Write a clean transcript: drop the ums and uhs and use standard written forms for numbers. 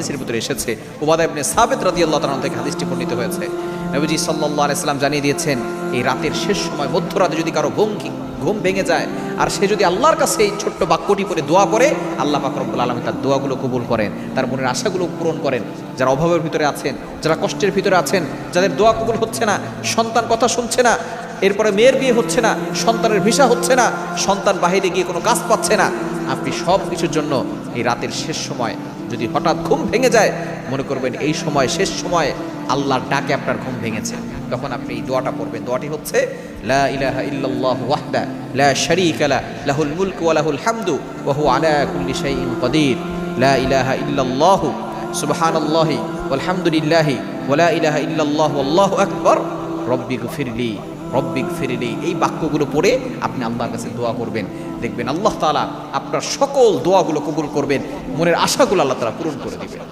হাদিসের ভিতরে এসেছে, উবাদা ইবনে সাবিত রাদিয়াল্লাহু তাআলা থেকে হাদিসটি বর্ণিত হয়েছে। নবীজি সাল্লাল্লাহু আলাইহি সাল্লাম জানিয়ে দিয়েছেন, এই রাতের শেষ সময় মধ্যরাতে যদি কারো ঘুম ভেঙে যায় আর সে যদি আল্লাহর কাছে এই ছোট্ট বাক্যটি পড়ে দোয়া করে, আল্লাহ পাক রব্বুল আলামিন তার দোয়াগুলো কবুল করেন, তার মনের আশাগুলো পূরণ করেন। যারা অভাবের ভিতরে আছেন, যারা কষ্টের ভিতরে আছেন, যাদের দোয়া কবুল হচ্ছে না, সন্তান কথা শুনছে না, এরপরে মেয়ের বিয়ে হচ্ছে না, সন্তানের ভিসা হচ্ছে না, সন্তান বাহিরে গিয়ে কোনো কাজ পাচ্ছে না, আপনি সব কিছুর জন্য এই রাতের শেষ সময় যদি হঠাৎ ঘুম ভেঙে যায়, মনে করবেন এই সময় শেষ সময় আল্লাহর ডাকে আপনার ঘুম ভেঙেছে, তখন আপনি এই দোয়াটা পড়বেন। দোয়াটি হচ্ছে লা ইলাহা ইল্লাল্লাহু ওয়াহদা লা শারীকা লা লাহুল মুলকু ওয়া লাহুল হামদু ওয়া হুয়া আলা কুল্লি শাইইন কাদির লা ইলাহা ইল্লাল্লাহু সুবহানাল্লাহি ওয়াল হামদুলিল্লাহি ওয়া লা ইলাহা ইল্লাল্লাহু আল্লাহু আকবার রব্বিগফিরলি রব্বিগফিরলি। এই বাক্যগুলো পড়ে আপনি আল্লাহর কাছে দোয়া করবেন, দেখবেন আল্লাহ তাআলা আপনার সকল দোয়াগুলো কবুল করবেন, মনের আশাগুলো আল্লাহ তাআলা পূরণ করে দিবেন।